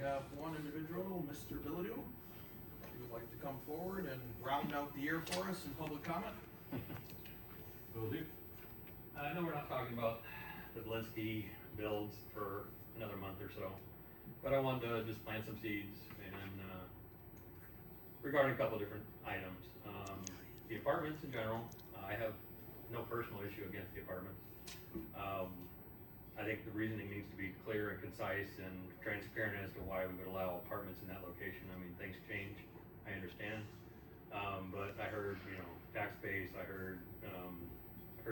have one individual, Mr. Bilodeau, who would like to come forward and round out the year for us in public comment. Will do. I know we're not talking about the Belinsky builds for another month or so, but I wanted to just plant some seeds and regarding a couple of different items. The apartments in general, I have no personal issue against the apartments. I think the reasoning needs to be clear and concise and transparent as to why we would allow apartments in that location. I mean, things change, I understand. But I heard, tax base, I heard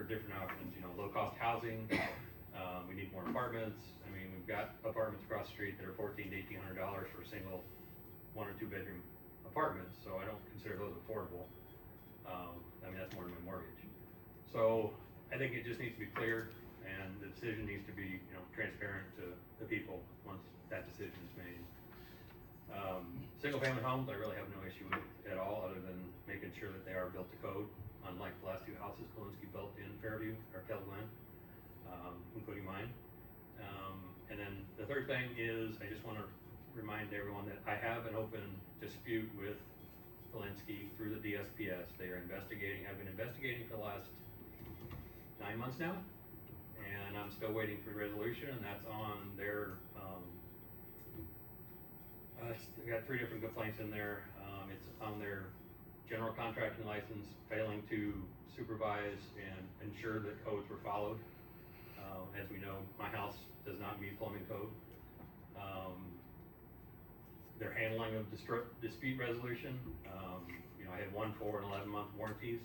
different options, low-cost housing. We need more apartments. I mean, we've got apartments across the street that are $1,400 to $1,800 for a single 1 or 2 bedroom apartments, so I don't consider those affordable. I mean, that's more than my mortgage. So I think it just needs to be clear, and the decision needs to be, transparent to the people once that decision is made. Single-family homes, I really have no issue with at all, other than making sure that they are built to code, unlike the last 2 houses Belinsky built in Fairview or Kettle Glen, including mine. And then the third thing is, I just want to remind everyone that I have an open dispute with Belinsky through the DSPS. They are investigating, have been investigating for the last 9 months now, and I'm still waiting for resolution, and that's on their, they got 3 different complaints in there. It's on their general contracting license, failing to supervise and ensure that codes were followed. As we know, my house does not meet plumbing code. Their handling of dispute resolution, I had 1 4 and 11-month warranties.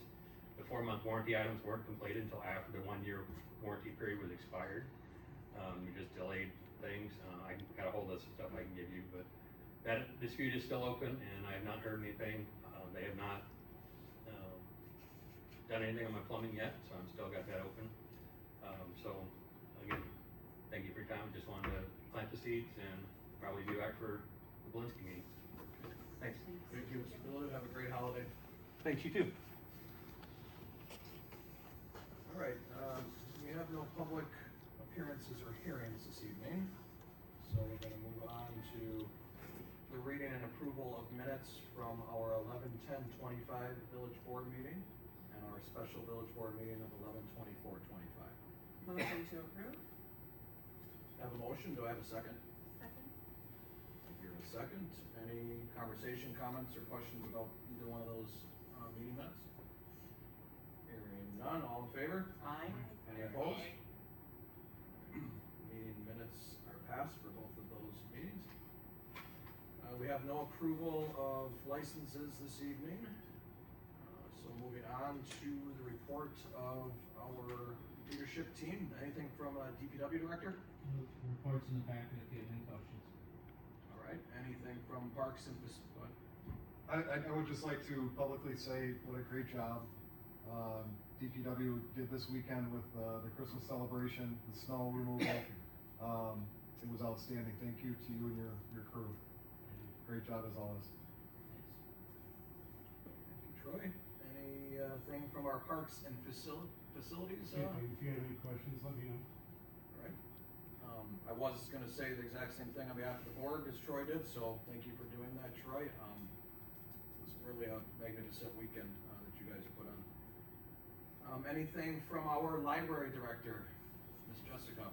The 4-month warranty items weren't completed until after the 1-year warranty period was expired. We just delayed things. I got a hold of some stuff I can give you, but that dispute is still open, and I have not heard anything. They have not done anything on my plumbing yet, so I'm still got that open. So again, thank you for your time. Just wanted to plant the seeds and probably be back for the Belinsky meeting. Thanks. Thank you, Mr. Bilodeau. Have a great holiday. Thanks, you too. All right, we have no public appearances or hearings this evening, so we're going to move on to the reading and approval of minutes from our 11/10/25 village board meeting and our special village board meeting of 11/24/25. Motion to approve? Have a motion, do I have a second? Second. Here in a second. Any conversation, comments, or questions about either one of those meeting minutes? Hearing none, all in favor? Aye. Any opposed? Meeting minutes are passed for both of those meetings. We have no approval of licenses this evening. So moving on to the report of our leadership team. Anything from DPW director? Reports in the packet if you have any questions. All right. Anything from Parks and I would just like to publicly say what a great job DPW did this weekend with the Christmas celebration, the snow removal. It was outstanding. Thank you to you and your crew. Great job as always. Thank you, Troy. Anything from our parks and facilities? If you have any questions, let me know. All right. I was going to say the exact same thing on behalf of the board as Troy did, so thank you for doing that, Troy. It was really a magnificent weekend that you guys put on. Anything from our library director, Miss Jessica?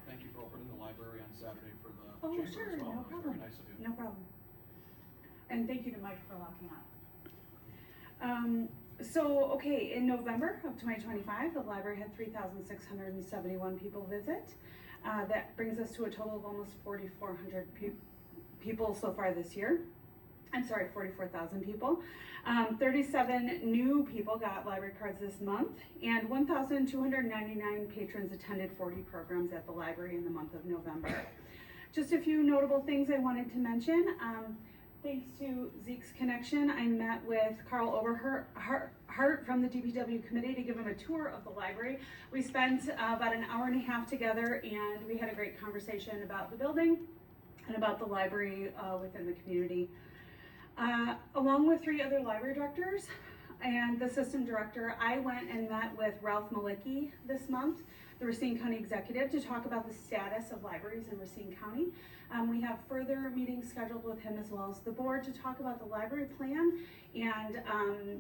Thank you for opening the library on Saturday for the chamber Sure, as well. no That was problem. very nice of you. No problem. And thank you to Mike for locking up. Okay, in November of 2025, the library had 3,671 people visit. That brings us to a total of almost 4,400 people so far this year. I'm sorry, 44,000 people. 37 new people got library cards this month, and 1,299 patrons attended 40 programs at the library in the month of November. Just a few notable things I wanted to mention. Thanks to Zeke's connection, I met with Carl Overhart from the DPW committee to give him a tour of the library. We spent about an hour and a half together, and we had a great conversation about the building and about the library within the community. Along with 3 other library directors, and the system director, I went and met with Ralph Malicki this month, the Racine County Executive, to talk about the status of libraries in Racine County. We have further meetings scheduled with him as well as the board to talk about the library plan and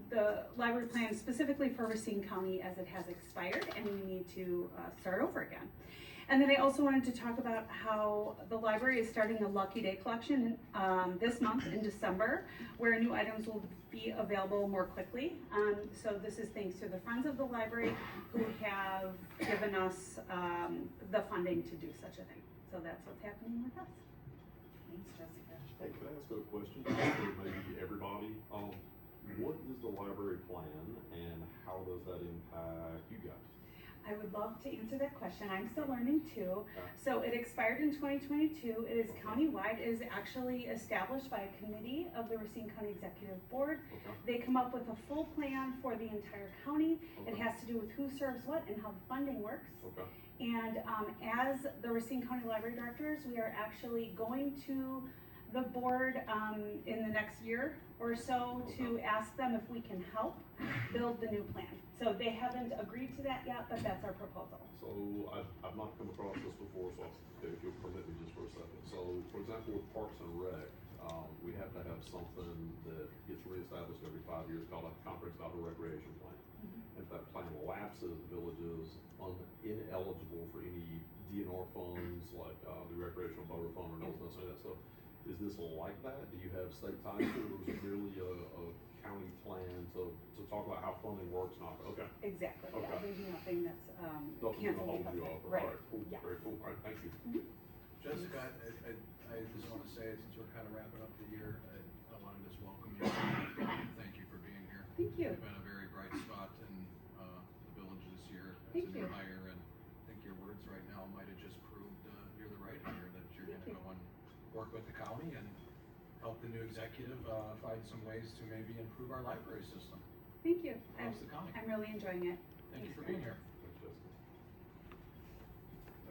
the library plan specifically for Racine County as it has expired and we need to start over again. And then I also wanted to talk about how the library is starting a Lucky Day collection this month in December, where new items will be available more quickly. So this is thanks to the Friends of the Library who have given us the funding to do such a thing. So that's what's happening with us. Thanks, Jessica. Hey, can I ask a question for maybe everybody? What is the library plan and how does that impact you guys? I would love to answer that question. I'm still learning too. Okay. So it expired in 2022. It is countywide. It is actually established by a committee of the Racine County Executive Board. Okay. They come up with a full plan for the entire county. It Okay. has to do with who serves what and how the funding works. Okay. And as the Racine County Library Directors, we are actually going to the board in the next year or so to ask them if we can help build the new plan. So they haven't agreed to that yet, but that's our proposal. So I've not come across this before, so if you'll permit me just for a second. So for example, with Parks and Rec, we have to have something that gets reestablished every 5 years called a comprehensive outdoor recreation plan. If that plan lapses, the village is ineligible for any DNR funds like the recreational boater fund or no necessarily that stuff. Is this like that? Do you have state ties to it, or is it merely a county plan to talk about how funding works? Not okay. Exactly, yeah, Okay. there's nothing that's Nothing to canceled hold because you of up. it. Right, All right, cool, yeah. very cool. All right, thank you. Jessica, I just wanna say, since we're kinda wrapping up the year, I wanna just welcome you. Thank you for being here. Thank you. You've been a very bright spot in, the village this year. Thank As a new you. hire, and I think your words right now might have just proved, you're the right hire, that you're Thank gonna go and work with the county and help the new executive, find some ways to maybe improve our library system Thank you. across the county. I'm really enjoying it. Thank you Thanks for very being here. Thanks, Jessica.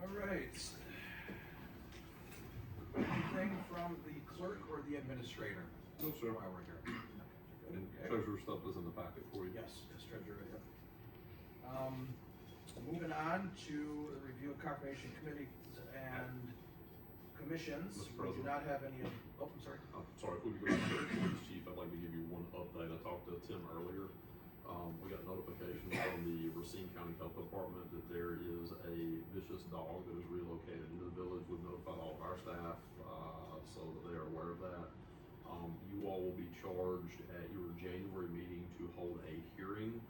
All right. Anything from the clerk or the administrator? No, sir. While we're here. And Okay. treasurer stuff is in the packet for you. Yes, treasurer, yep. Moving on to the review of confirmation committees and commissions. Mr. We do President. not have any of, oh, I'm sorry. Sorry, if we could go back to the police chief, I'd like to give you one update. I talked to Tim earlier. We got notification from the Racine County Health Department that there is a vicious dog that is relocated into the village. We've notified all of our staff, so that they are aware of that. You all will be charged at your January meeting to hold a hearing,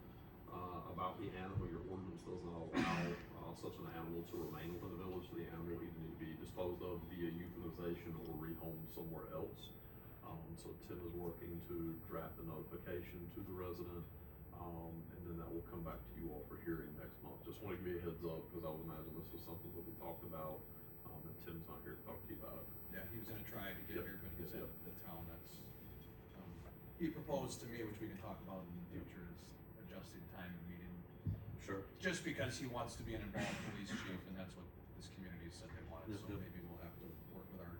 about the animal. Your ordinance does not allow, such an animal to remain within the village. The animal either need to be disposed of via euthanization or rehomed somewhere else. So Tim is working to draft the notification to the resident, and then that will come back to you all for hearing next month. Just want to give you a heads up, because I would imagine this was something that we talked about, and Tim's not here to talk to you about it. Yeah, he was gonna try to get Yep. here, but he's Yep. at the town that's, he proposed to me, which we can talk about in the future, is adjusting time and meeting. Sure. Just because he wants to be an involved police chief, and that's what this community said they wanted, Yep, so yep. maybe we'll have to work with our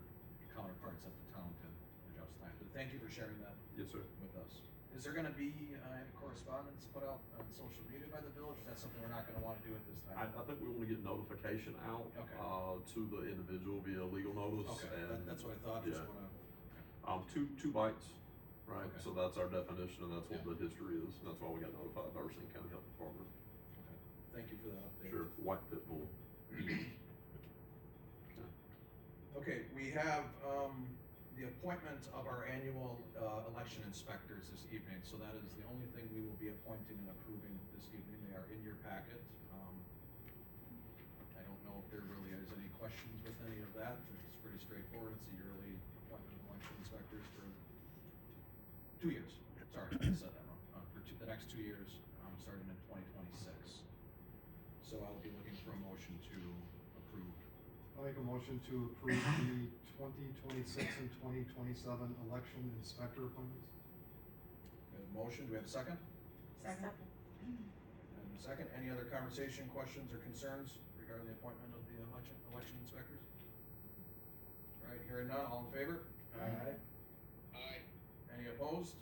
counterparts at the town to adjust time. But thank you for sharing that Yes, sir. with us. Is there gonna be, any correspondence put out on social media by the village? Is that something we're not gonna wanna do at this I time? think we want to get notification out, Okay. to the individual via legal notice. Okay, And that's what I thought, just yeah. wanna, two bites, right? Okay. So that's our definition, and that's what Yeah. the history is. And that's why we got notified by Racine County Health Department. okay, thank you for that update. Sure, white pit bull. Okay. Okay, we have, the appointment of our annual, election inspectors this evening, so that is the only thing we will be appointing and approving this evening. They are in your packet. I don't know if there really is any questions with any of that. It's pretty straightforward. It's a yearly appointment of election inspectors for 2 years. Sorry, I said that wrong. The next 2 years, starting in 2026. So I'll be looking for a motion to approve. I make a motion to approve the 2026 and 2027 election inspector appointments. We have a motion, do we have a second? Second. And a second, any other conversation, questions, or concerns regarding the appointment of the election inspectors? All right, hearing none, all in favor? Aye. Any opposed?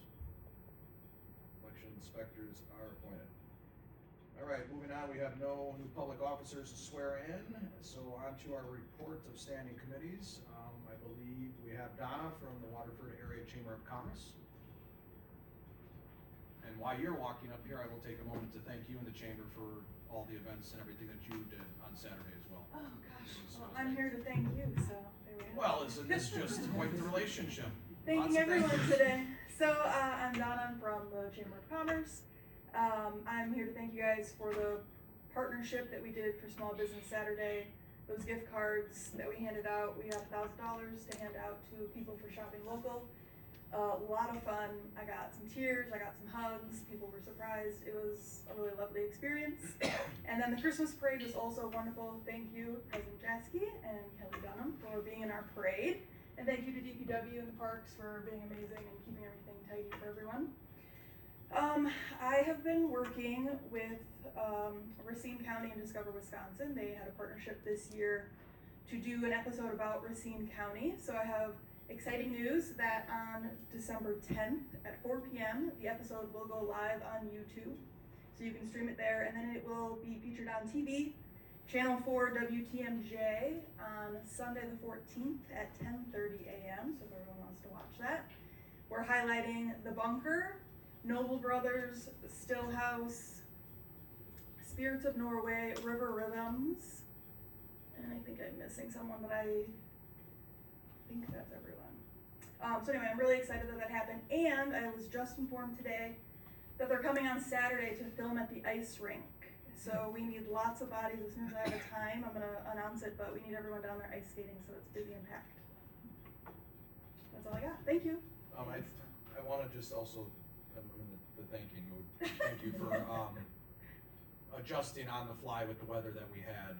Election inspectors are appointed. All right, moving on, we have no new public officers to swear in, so on to our report of standing committees. I believe we have Donna from the Waterford Area Chamber of Commerce. And while you're walking up here, I will take a moment to thank you and the chamber for all the events and everything that you did on Saturday as well. Oh, gosh. It was- Well, I'm here to thank you, so there we go. Well, isn't this just quite the relationship? Thanking Lots of thank everyone yous. today. So, I'm Donna from the Chamber of Commerce. I'm here to thank you guys for the partnership that we did for Small Business Saturday. Those gift cards that we handed out, we got $1,000 to hand out to people for shopping local. A lot of fun. I got some tears, I got some hugs, people were surprised. It was a really lovely experience. And then the Christmas parade was also wonderful. Thank you, President Jaski and Kelly Dunham, for being in our parade. And thank you to DPW and the parks for being amazing and keeping everything tidy for everyone. I have been working with Racine County and Discover Wisconsin. They had a partnership this year to do an episode about Racine County. So I have exciting news that on December 10th at 4 p.m. the episode will go live on YouTube. So you can stream it there, and then it will be featured on TV, Channel 4 WTMJ on Sunday the 14th at 10:30 a.m. So if everyone wants to watch that. We're highlighting The Bunker, Noble Brothers, Stillhouse, Spirits of Norway, River Rhythms, and I think I'm missing someone, but I think that's everyone. So anyway, I'm really excited that that happened, and I was just informed today that they're coming on Saturday to film at the ice rink. So we need lots of bodies. As soon as I have a time, I'm gonna announce it, but we need everyone down there ice skating, so it's busy and packed. That's all I got. Thank you. I wanna just also, I'm in the thanking mood, thank you for, adjusting on the fly with the weather that we had,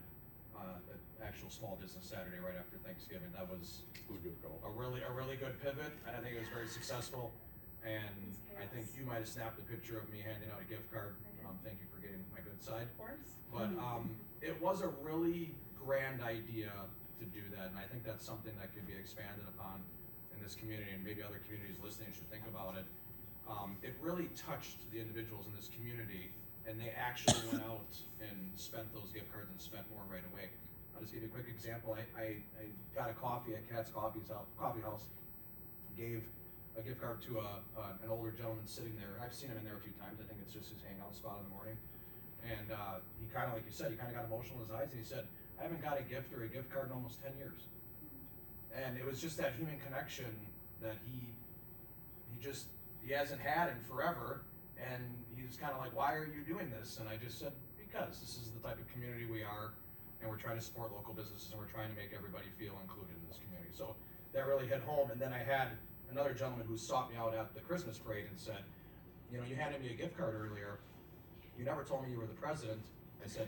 the actual Small Business Saturday right after Thanksgiving. That was It was a good call. a really good pivot, and I think it was very successful. And I think you might have snapped a picture of me handing out a gift card. Thank you for getting my good side. Of course. But it was a really grand idea to do that, and I think that's something that could be expanded upon in this community, and maybe other communities listening should think about it. It really touched the individuals in this community, and they actually went out and spent those gift cards and spent more right away. I'll just give you a quick example. I got a coffee at Cat's Coffee House, gave a gift card to an older gentleman sitting there. I've seen him in there a few times. I think it's just his hangout spot in the morning. And he kind of, like you said, he kind of got emotional in his eyes, and he said, I haven't got a gift or a gift card in almost 10 years. And it was just that human connection that he hasn't had in forever. And he was kind of like, why are you doing this? And I just said, because this is the type of community we are, and we're trying to support local businesses, and we're trying to make everybody feel included in this community. So that really hit home. And then I had another gentleman who sought me out at the Christmas parade and said, you know, you handed me a gift card earlier. You never told me you were the president. I said,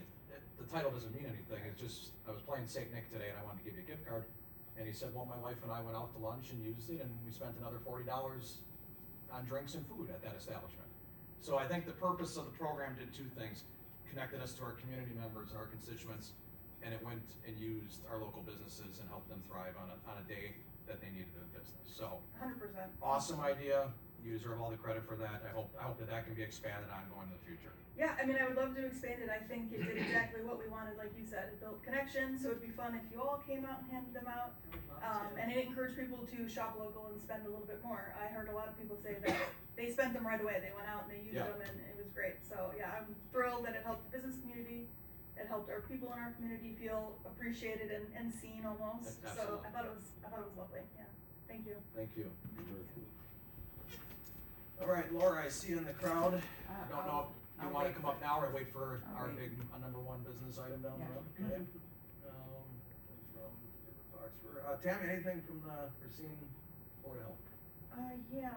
the title doesn't mean anything. It's just, I was playing St. Nick today and I wanted to give you a gift card. And he said, well, my wife and I went out to lunch and used it, and we spent another $40 on drinks and food at that establishment. So I think the purpose of the program did two things: connected us to our community members, our constituents, and it went and used our local businesses and helped them thrive on a day that they needed in business. So 100%. awesome idea. You deserve all the credit for that. I hope that can be expanded on going in the future. Yeah, I mean, I would love to expand it. I think it did exactly what we wanted, like you said. It built connections, so it'd be fun if you all came out and handed them out. And it encouraged people to shop local and spend a little bit more. I heard a lot of people say that they spent them right away. They went out and they used them, and it was great. So yeah, I'm thrilled that it helped the business community. It helped our people in our community feel appreciated and seen almost. So I thought it was lovely. Yeah, thank you. Thank you. All right, Laura, I see you in the crowd. I don't know if you want to come up now or wait for our big number one business item down the road. Okay. From Foxford. Tammy, anything from the Racine Board of Health? Yeah,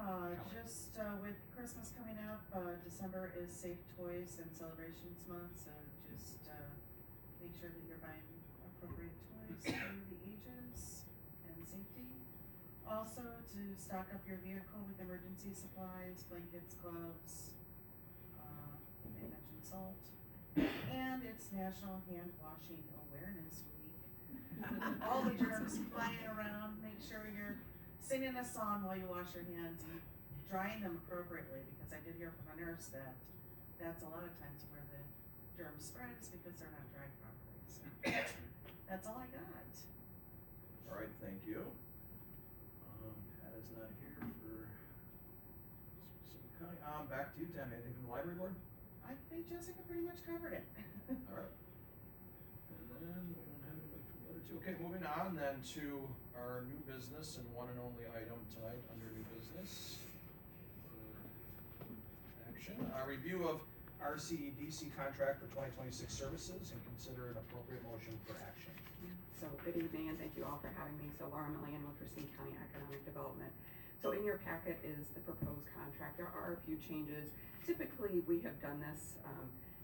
just with Christmas coming up, December is Safe Toys and Celebrations Month, so just make sure that you're buying appropriate toys for the ages and safety. Also, to stock up your vehicle with emergency supplies, blankets, gloves, you may mention salt. And it's National Hand Washing Awareness Week. All the germs flying around, make sure you're singing a song while you wash your hands and drying them appropriately, because I did hear from a nurse that that's a lot of times where the germs spread is because they're not dried properly, so. That's all I got. All right, thank you. Pat is not here for specific county. Back to you, Tammy, anything from the library board? I think Jessica pretty much covered it. All right. And then we don't have anybody from the other two. Okay, moving on then to our new business and one and only item tonight under new business. Action, a review of RCEDC contract for 2026 services and consider an appropriate motion for action. So good evening and thank you all for having me. So Laura Millian with Racine County Economic Development. So in your packet is the proposed contract. There are a few changes. Typically we have done this,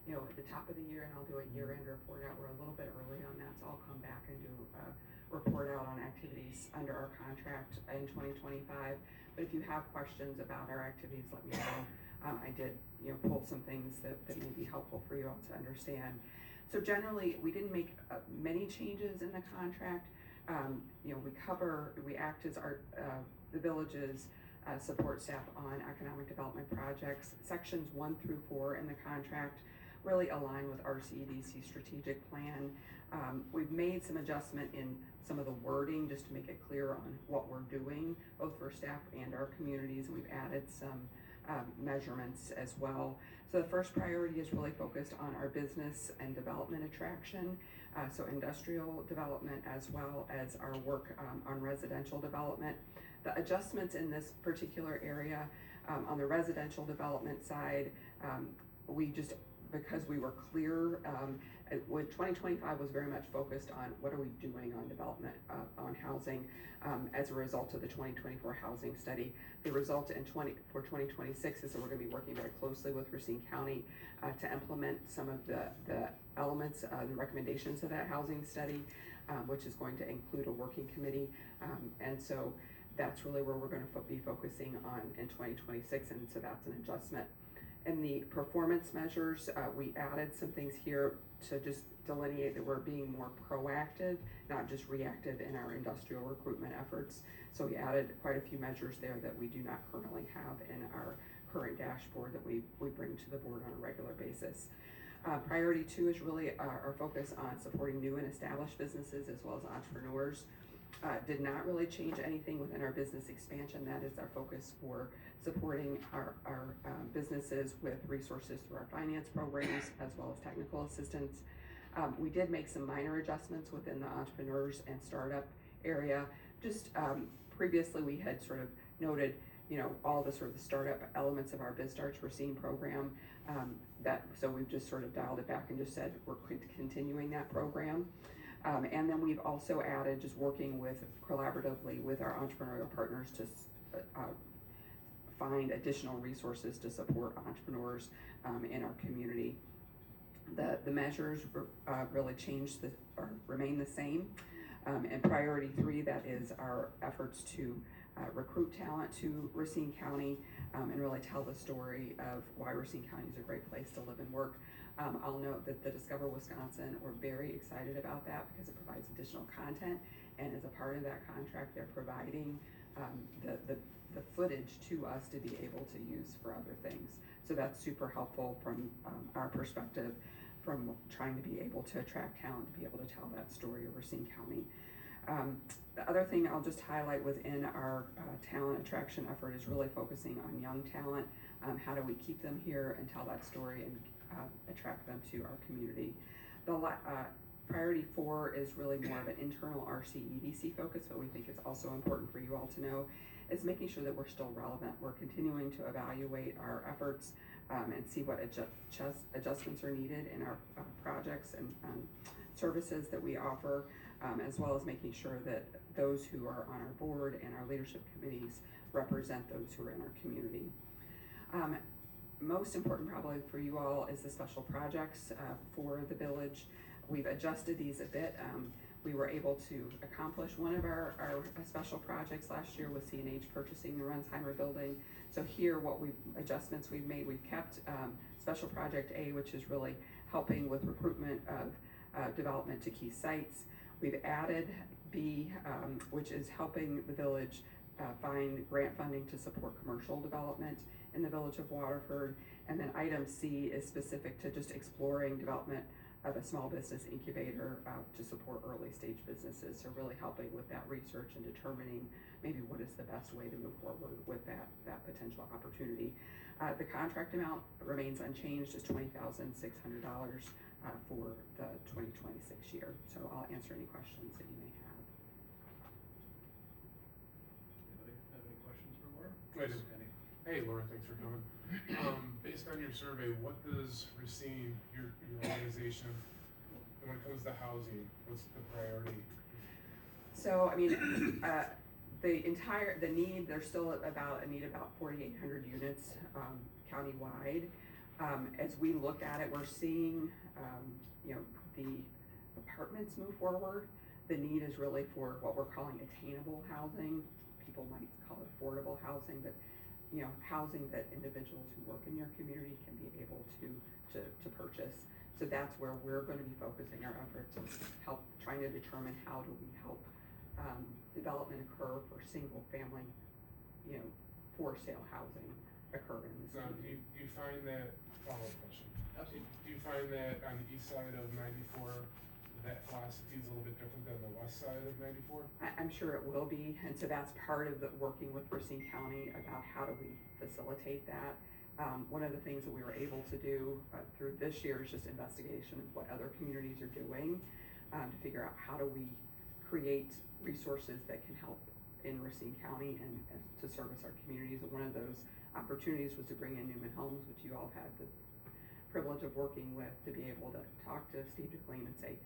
at the top of the year, and I'll do a year-end report out. We're a little bit early on that, so I'll come back and do a report out on activities under our contract in 2025. But if you have questions about our activities, let me know. I did, pull some things that may be helpful for you all to understand. So generally, we didn't make many changes in the contract. We act as the village's support staff on economic development projects. Sections 1 through 4 in the contract really align with RCEDC's strategic plan. We've made some adjustment in some of the wording just to make it clear on what we're doing, both for staff and our communities, and we've added some measurements as well. So the first priority is really focused on our business and development attraction, so industrial development as well as our work on residential development. The adjustments in this particular area, on the residential development side, because we were clear, when 2025 was very much focused on what are we doing on development, on housing, as a result of the 2024 housing study. The result for 2026 is that we're going to be working very closely with Racine County to implement some of the elements and recommendations of that housing study, which is going to include a working committee. And so that's really where we're going to be focusing on in 2026, and so that's an adjustment. In the performance measures, we added some things here to just delineate that we're being more proactive, not just reactive in our industrial recruitment efforts. So we added quite a few measures there that we do not currently have in our current dashboard that we bring to the board on a regular basis. Priority 2 is really our focus on supporting new and established businesses as well as entrepreneurs. Did not really change anything within our business expansion. That is our focus for supporting our businesses with resources through our finance programs as well as technical assistance. We did make some minor adjustments within the entrepreneurs and startup area. Just previously we had sort of noted, all the sort of the startup elements of our BizStarts Racine program. So we've just sort of dialed it back and just said we're continuing that program. And then we've also added just working collaboratively with our entrepreneurial partners to find additional resources to support entrepreneurs in our community. The measures really remain the same. And priority 3, that is our efforts to recruit talent to Racine County and really tell the story of why Racine County is a great place to live and work. I'll note that the Discover Wisconsin, we're very excited about that because it provides additional content, and as a part of that contract, they're providing the footage to us to be able to use for other things. So that's super helpful from our perspective, from trying to be able to attract talent, to be able to tell that story of Racine County. The other thing I'll just highlight within our talent attraction effort is really focusing on young talent. How do we keep them here and tell that story and attract them to our community? The priority 4 is really more of an internal RCEDC focus, but we think it's also important for you all to know, is making sure that we're still relevant. We're continuing to evaluate our efforts and see what adjustments are needed in our projects and services that we offer, as well as making sure that those who are on our board and our leadership committees represent those who are in our community. Most important probably for you all is the special projects for the village. We've adjusted these a bit. We were able to accomplish one of our special projects last year with CNH purchasing the Runsheimer building. So here adjustments we've made, we've kept special project A, which is really helping with recruitment of development to key sites. We've added B, which is helping the village find grant funding to support commercial development in the Village of Waterford. And then item C is specific to just exploring development of a small business incubator to support early stage businesses. So really helping with that research and determining maybe what is the best way to move forward with that potential opportunity. The contract amount remains unchanged, is $20,600 for the 2026 year. So I'll answer any questions that you may have. Anybody have any questions for Laura? I do. Any? Hey Laura, thanks for coming. Based on your survey, what does Racine, your organization, when it comes to housing, what's the priority? So, I mean, the need, there's still a need about 4,800 units countywide. As we look at it, we're seeing, the apartments move forward. The need is really for what we're calling attainable housing. People might call it affordable housing, but housing that individuals who work in your community can be able to purchase. So that's where we're going to be focusing our efforts, help trying to determine how do we help development occur for single family, for sale housing occur in this Now, community. do you find that, follow-up question, Absolutely. do you find that on the east side of 94, that philosophy is a little bit different than the west side of 94? I'm sure it will be, and so that's part of the working with Racine County about how do we facilitate that. One of the things that we were able to do through this year is just investigation of what other communities are doing to figure out how do we create resources that can help in Racine County and to service our communities. And one of those opportunities was to bring in Newman Homes, which you all had the privilege of working with, to be able to talk to Steve DeClain and say,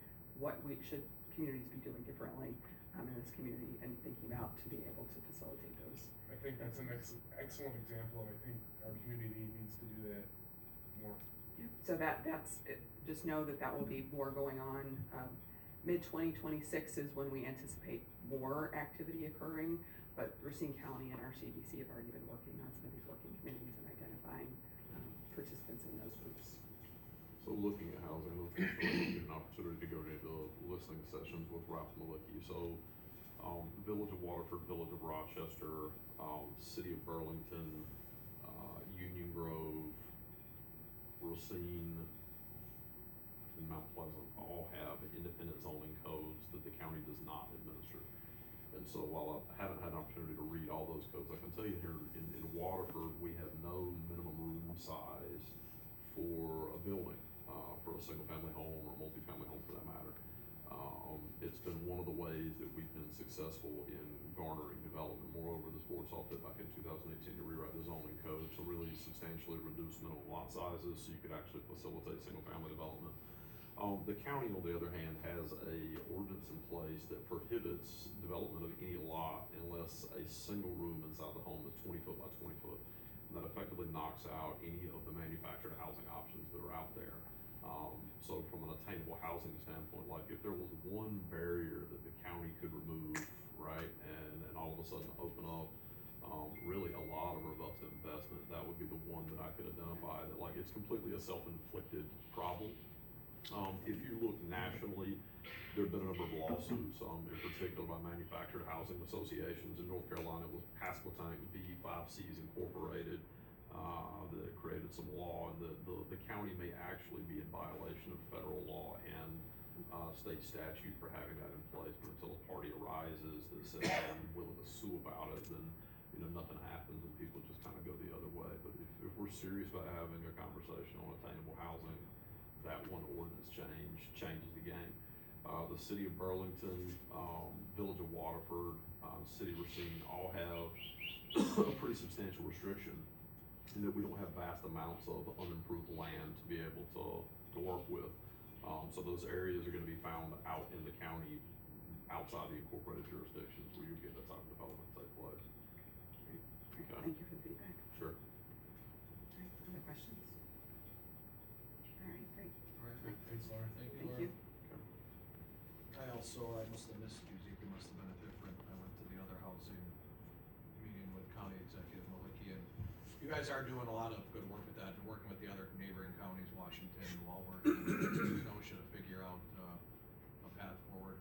what should communities be doing differently in this community, and thinking about to be able to facilitate those. I think that's an excellent example, and I think our community needs to do that more. Yeah. So that's it. Just know that will be more going on. Mid 2026 is when we anticipate more activity occurring, but Racine County and our CDC have already been working on some of these working committees and identifying participants in those groups. So looking at housing, I think it's an opportunity to go to the listening sessions with Ralph Malicki. So Village of Waterford, Village of Rochester, City of Burlington, Union Grove, Racine, and Mount Pleasant all have independent zoning codes that the county does not administer. And so while I haven't had an opportunity to read all those codes, I can tell you here in Waterford, we have no minimum room size for a building, for a single family home or a multifamily home for that matter. It's been one of the ways that we've been successful in garnering development. Moreover, this board saw fit back in 2018 to rewrite the zoning code to really substantially reduce minimum lot sizes so you could actually facilitate single family development. The county, on the other hand, has a ordinance in place that prohibits development of any lot unless a single room inside the home is 20 foot by 20 foot. And that effectively knocks out any of the manufactured housing options that are out there. So from an attainable housing standpoint, like if there was one barrier that the county could remove, right, and all of a sudden open up really a lot of robust investment, that would be the one that I could identify that like it's completely a self-inflicted problem. If you look nationally, there have been a number of lawsuits, in particular by manufactured housing associations. In North Carolina, it was Pasquotank V5Cs Incorporated that created some law, and the county may actually be in violation of federal law and state statute for having that in place. But until a party arises that says I'm willing to sue about it, then nothing happens and people just kind of go the other way. But if we're serious about having a conversation on attainable housing, that one ordinance changes the game. The City of Burlington, Village of Waterford, City of Racine all have a pretty substantial restriction in that we don't have vast amounts of unimproved land to be able to work with. So those areas are going to be found out in the county, outside the incorporated jurisdictions where you get that type of development take place. Okay. Thank you for the feedback. Sure. All right, other questions? All right, great. All right. Thanks, Laura. Thank you, Thank Laura. you. I must have missed you, Zeke, it must have been a different, I went to the other housing meeting with County Executive Malicki, and you guys are doing a lot of good work with that, and working with the other neighboring counties, Washington, Walworth, and Kenosha to figure out a path forward.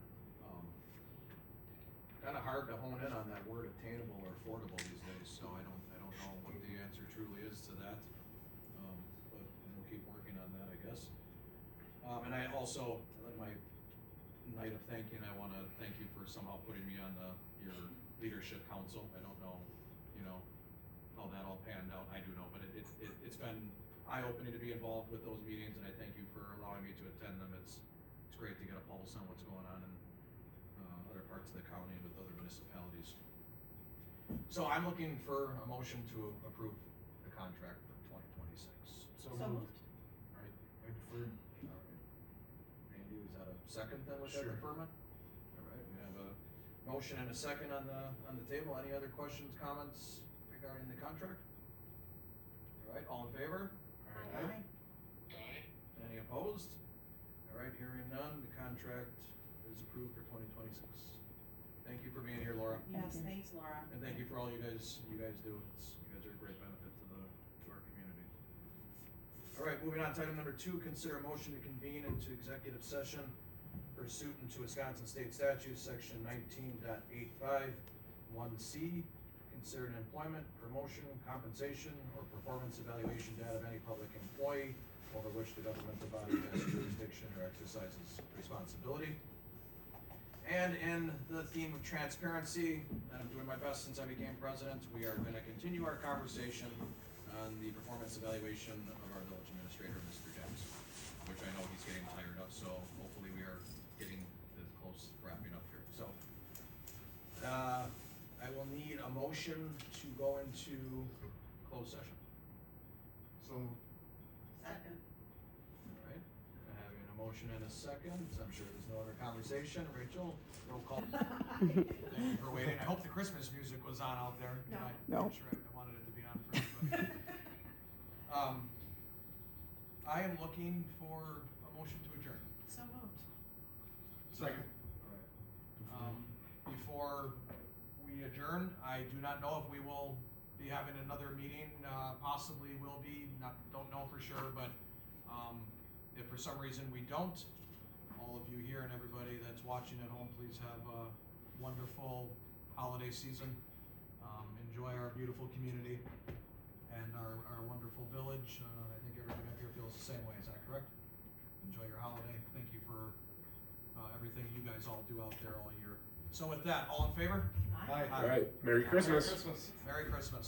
Kinda hard to hone in on that word attainable or also, in my night of thanking, I wanna thank you for somehow putting me on your leadership council. I don't know, you know, how that all panned out, I do know, but it's been eye-opening to be involved with those meetings, and I thank you for allowing me to attend them. It's great to get a pulse on what's going on in other parts of the county with other municipalities. So I'm looking for a motion to approve the contract for 2026. So So moved. moved. Right, I defer. all right. Randy, is that a second then with that Sure. deferment? All right, we have a motion and a second on the table. Any other questions, comments regarding the contract? All right, all in favor? Aye. Any opposed? All right, hearing none, the contract is approved for 2026. Thank you for being here, Laura, Yes, thanks, Laura. and thank you for all you guys do. You guys are a great benefit to our community. All right, moving on to item number 2, consider a motion to convene into executive session pursuant to Wisconsin State Statute, section 19.85, 1C, consider an employment, promotion, compensation, or performance evaluation data of any public employee over which the governmental body has jurisdiction or exercises responsibility. And in the theme of transparency, and I'm doing my best since I became president, we are gonna continue our conversation on the performance evaluation of our village administrator, Mr. Jackson, which I know he's getting tired of, so hopefully we are getting this close to wrapping up here. So, I will need a motion to go into closed session. So, Second. All right, having a motion and a second, I'm sure there's no other conversation. Rachel, roll call. Thank you for waiting. I hope the Christmas music was on out there. No. I'm sure I wanted it to be on for everybody. I am looking for a motion to adjourn. So moved. second. All right. Before we adjourn, I do not know if we will be having another meeting, possibly will be, don't know for sure, but, if for some reason we don't, all of you here and everybody that's watching at home, please have a wonderful holiday season. Enjoy our beautiful community and our wonderful village. I think everybody up here feels the same way, is that correct? Enjoy your holiday. Thank you for, everything you guys all do out there all year. So with that, all in favor? Aye. All right. Merry Christmas. Christmas. Merry Christmas.